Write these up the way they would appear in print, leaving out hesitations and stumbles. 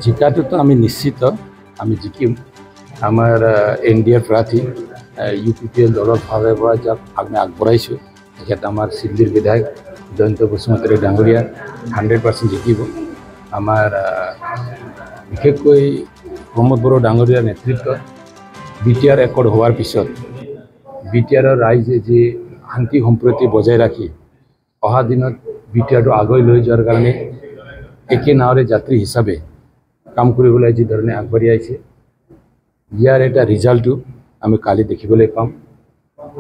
জিকাটোতো আমি নিশ্চিত আমি জিকিম আমাৰ এনডিএৰ প্ৰাৰ্থী ইউপিপিএল দলৰ ফালৰ পৰা যাক আমি আগবঢ়াইছোঁ তেখেত আমাৰ চিল্লিৰ বিধায়ক জয়ন্ত বসুমতাৰী ডাঙৰীয়া 100% জিকিব আমাৰ বিশেষকৈ প্ৰমোদ বড়ো ডাঙৰীয়াৰ নেতৃত্বত বিটিআৰ একৰ্ড হোৱাৰ পিছত বিটিআৰৰ ৰাইজে যি শান্তি সম্প্ৰীতি বজাই ৰাখি অহা দিনত বিটিআৰটো আগুৱাই লৈ যোৱাৰ কাৰণে একে নাৱৰে যাত্ৰী হিচাপে কাম কৰিবলৈ যি ধৰণে আগবাঢ়ি আহিছে ইয়াৰ এটা ৰিজাল্টটো আমি কালি দেখিবলৈ পাম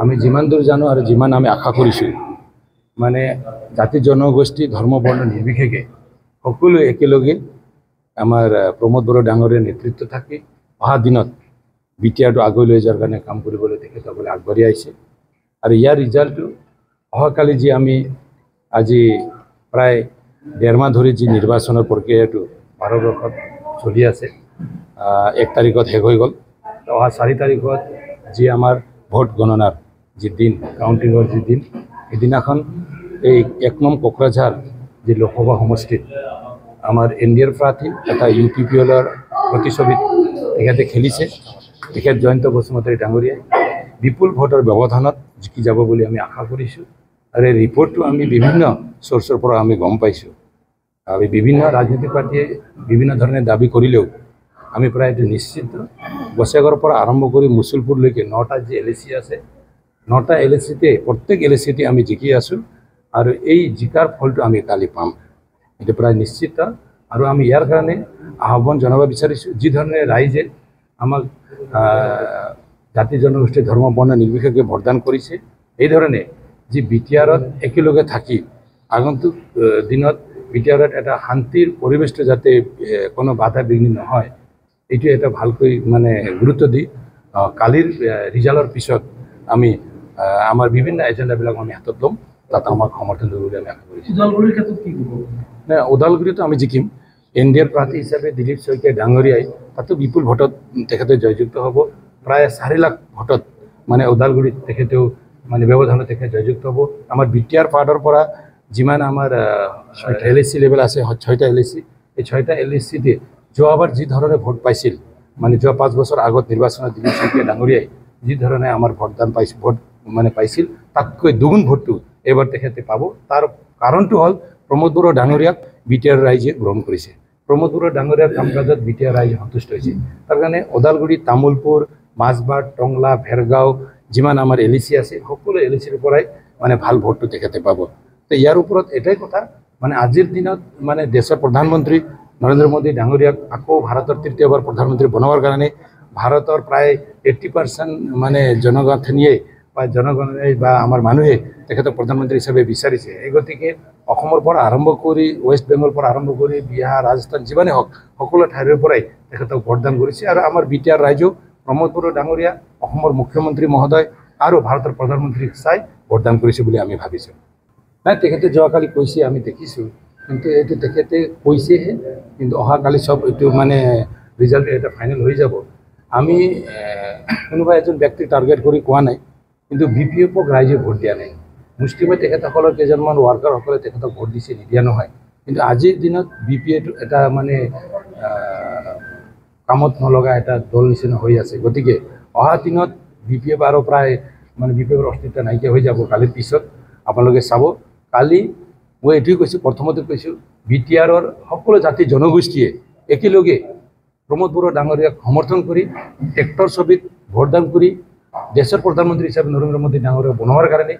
আমি যিমান দূৰ জানো আৰু যিমান আমি আশা কৰিছোঁ মানে জাতি জনগোষ্ঠী ধৰ্ম বৰ্ণ নিৰ্বিশেষে সকলো একেলগে আমাৰ প্ৰমোদ বড়ো ডাঙৰীয়াৰ নেতৃত্ব থাকি অহা দিনত বিটিআৰটো আগুৱাই লৈ যোৱাৰ কাৰণে কাম কৰিবলৈ তেখেতসকলে আগবাঢ়ি আহিছে আৰু ইয়াৰ ৰিজাল্টটো অহাকালি যি আমি আজি প্ৰায় 1.5 মাহ ধৰি যি নিৰ্বাচনৰ প্ৰক্ৰিয়াটো ভাৰতবৰ্ষত চলি আছে 1 তাৰিখত শেষ হৈ গ'ল অহা 4 তাৰিখত যি আমাৰ ভোট গণনাৰ যি দিন কাউণ্টিঙৰ যি দিন এদিনাখন এই 1 নং কোকৰাঝাৰ যি লোকসভা সমষ্টিত আমাৰ এনডিএৰ প্ৰাৰ্থী তথা ইউপিপিএলৰ প্ৰতিচ্ছবিত তেখেতে খেলিছে তেখেত জয়ন্ত বসুমতাৰী ডাঙৰীয়াই বিপুল ভোটৰ ব্যৱধানত জিকি যাব বুলি আমি আশা কৰিছোঁ আৰু এই ৰিপৰ্টটো আমি বিভিন্ন চ'ৰ্চৰ পৰা আমি গম পাইছোঁ আৰু বিভিন্ন ৰাজনৈতিক পাৰ্টীয়ে বিভিন্ন ধৰণে দাবী কৰিলেও আমি প্ৰায় এইটো নিশ্চিত বছেগৰ পৰা আৰম্ভ কৰি মুছলপুৰলৈকে 9টা যি এলএচি আছে 9টা এলএচিতে প্ৰত্যেক এলএচিতে আমি জিকি আছোঁ আৰু এই জিকাৰ ফলটো আমি কালি পাম এইটো প্ৰায় নিশ্চিত আৰু আমি ইয়াৰ কাৰণে আহ্বান জনাব বিচাৰিছোঁ যি ধৰণে ৰাইজে আমাক জাতি জনগোষ্ঠী ধৰ্ম বৰ্ণ নিৰ্বিশেষে ভোটদান কৰিছে এই ধৰণে যি বিটিআৰত একেলগে থাকি আগন্তুক দিনত বিটিআৰত এটা শান্তিৰ পৰিৱেশটো যাতে কোনো বাধা বিঘ্নি নহয় এইটো এটা ভালকৈ মানে গুৰুত্ব দি কালিৰ ৰিজাল্টৰ পিছত আমি আমাৰ বিভিন্ন এজেণ্ডাবিলাক আমি হাতত ল'ম তাত আমাক সমৰ্থন দিব বুলি আমি আশা কৰিছোঁ ওদালগুৰিৰ ক্ষেত্ৰত কি ক'ব ওদালগুৰিতো আমি জিকিম এনডিএৰ প্ৰাৰ্থী হিচাপে দিলীপ শইকীয়া ডাঙৰীয়াই তাতো বিপুল ভোটত তেখেতে জয়যুক্ত হ'ব প্ৰায় 4 লাখ ভোটত মানে ওদালগুৰিত তেখেতেও মানে ব্যৱধানত তেখেত জয়যুক্ত হ'ব আমাৰ বিটিআৰ পাৰ্টৰ পৰা যিমান আমাৰ এলএচি লেভেল আছে 6টা এলএচি এই 6টা এলএচিতে যোৱাবাৰ যি ধৰণে ভোট পাইছিল মানে যোৱা 5 বছৰ আগত নিৰ্বাচনত দিলীপ শইকীয়া ডাঙৰীয়াই যি ধৰণে আমাৰ ভোটদান পাইছিল ভোট মানে পাইছিল তাতকৈ দুগুণ ভোটটো এবাৰ তেখেতে পাব তাৰ কাৰণটো হ'ল প্ৰমোদ বড়ো ডাঙৰীয়াক বিটিআৰ ৰাইজে গ্ৰহণ কৰিছে প্ৰমোদ বড়ো ডাঙৰীয়াৰ কাম কাজত বিটিআৰ ৰাইজে সন্তুষ্ট হৈছে তাৰ কাৰণে ওদালগুৰি তামুলপুৰ মাছবাট টংলা ভেৰগাঁও যিমান আমাৰ এলএচি আছে সকলো এলএচিৰ পৰাই মানে ভাল ভোটটো তেখেতে পাব তো ইয়াৰ ওপৰত এটাই কথা মানে আজিৰ দিনত মানে দেশৰ প্ৰধানমন্ত্ৰী নৰেন্দ্ৰ মোদী ডাঙৰীয়াক আকৌ ভাৰতৰ তৃতীয়বাৰ প্ৰধানমন্ত্ৰী বনোৱাৰ কাৰণে ভাৰতৰ প্ৰায় 80% মানে জনগাঁথনিয়ে বা জনগণে বা আমাৰ মানুহে তেখেতক প্ৰধানমন্ত্ৰী হিচাপে বিচাৰিছে এই গতিকে অসমৰ পৰা আৰম্ভ কৰি ৱেষ্ট বেংগলৰ পৰা আৰম্ভ কৰি বিহাৰ ৰাজস্থান যিমানে হওক সকলো ঠাইৰ পৰাই তেখেতক ভোটদান কৰিছে আৰু আমাৰ বিটিআৰ ৰাইজেও প্ৰমোদ বড়ো ডাঙৰীয়া অসমৰ মুখ্যমন্ত্ৰী মহোদয় আৰু ভাৰতৰ প্ৰধানমন্ত্ৰীক চাই ভোটদান কৰিছে বুলি আমি ভাবিছোঁ নাই তেখেতে যোৱাকালি কৈছে আমি দেখিছোঁ কিন্তু এইটো তেখেতে কৈছেহে কিন্তু অহাকালি চব এইটো মানে ৰিজাল্ট এটা ফাইনেল হৈ যাব আমি কোনোবা এজন ব্যক্তিক টাৰ্গেট কৰি কোৱা নাই কিন্তু বিপিএফক ৰাইজে ভোট দিয়া নাই মুষ্টিমেয় তেখেতসকলৰ কেইজনমান ৱাৰ্কাৰসকলে তেখেতক ভোট দিছে নিদিয়া নহয় কিন্তু আজিৰ দিনত বিপিএটো এটা মানে কামত নলগা এটা দল নিচিনা হৈ আছে গতিকে অহা দিনত বিপিএফ আৰু প্ৰায় মানে বিপিএফৰ অস্তিত্ব নাইকিয়া হৈ যাব কালিৰ পিছত আপোনালোকে চাব কালি মই এইটোৱে কৈছোঁ প্ৰথমতে কৈছোঁ বিটিআৰৰ সকলো জাতি জনগোষ্ঠীয়ে একেলগে প্ৰমোদ বড়ো ডাঙৰীয়াক সমৰ্থন কৰি ট্ৰেক্টৰ ছবিত ভোটদান কৰি দেশৰ প্ৰধানমন্ত্ৰী হিচাপে নৰেন্দ্ৰ মোদী ডাঙৰীয়াক বনোৱাৰ কাৰণে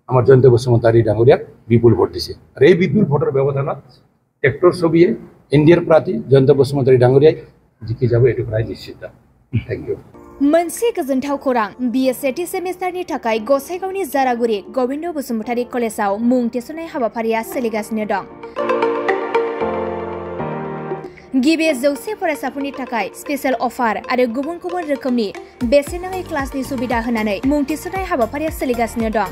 আমাৰ জয়ন্ত বসুমতাৰী ডাঙৰীয়াক বিপুল ভোট দিছে আৰু এই বিপুল ভোটৰ ব্যৱধানত ট্ৰেক্টৰ ছবিয়ে এনডিএৰ প্ৰাৰ্থী জয়ন্ত বসুমতাৰী ডাঙৰীয়াই জিকি যাব এইটো প্ৰায় নিশ্চিত থেংক ইউ मोनसे गोजोनथाव खौरां बिएसएटी सेमिस्टारनि थाखाय गसाइगावनि जारागुरि गोविन्द बसुमतारी कलेजाव मुं थिसननाय हाबाफारिया सोलिगासिनो दं गिबि 100 फरायसाफोरनि थाखाय स्पेशल अफार आरो गुबुन गुबुन रोखोमनि बेसेन नाङै क्लासनि सुबिदा होनानै मुं थिसननाय हाबाफारिया सोलिगासिनो दं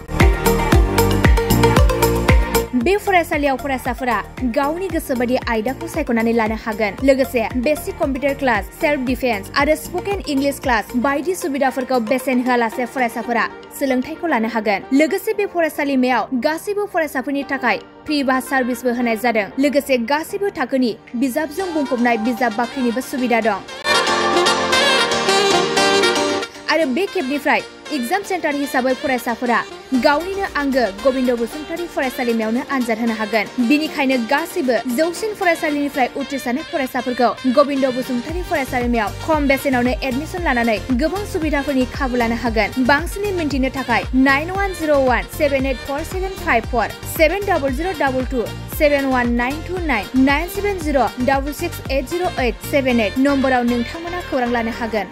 बे फरायसालियाव फरायसाफोरा गावनि गोसोबायदि आयदाखौ सायख'नानै लानो हागोन। लोगोसे basic computer class, self defence आरो स्पोकेन इंलिश क्लास बायदि सुबिदाफोरखौ बेसेन होआलासे फरायसाफोरा सोलोंथाइखौ लानो हागोन। लोगोसे बे फरायसालिमायाव गासैबो फरायसाफोरनि थाखाय फ्रि बास सार्भिसबो होनाय जादों। लोगोसे गासैबो थाखोनि बिजाबजों बुंफबनाय बिजाब बाख्रिनिबो सुबिदा दं। आरो बे खेबनिफ्राय एग्जाम सेन्टार हिसाबै फरायसाफोरा गावनिनो आंगो गबिन्द बसुमतारी फरायसालिमायावनो आनजाद होनो हागोन। बिनिखायनो गासैबो जौसिन फरायसालिनिफ्राय उथ्रिसारनाय फरायसाफोरखौ गबिन्द बसुमतारी फरायसालिमायाव खम बेसेनावनो एडमिसन लानानै गोबां सुबिदाफोरनि खाबु लानो हागोन। बांसिनै मिन्थिनो थाखाय 9101784754 7002 71929 97066808878 नम्बराव नोंथांमोना खौरां लानो हागोन।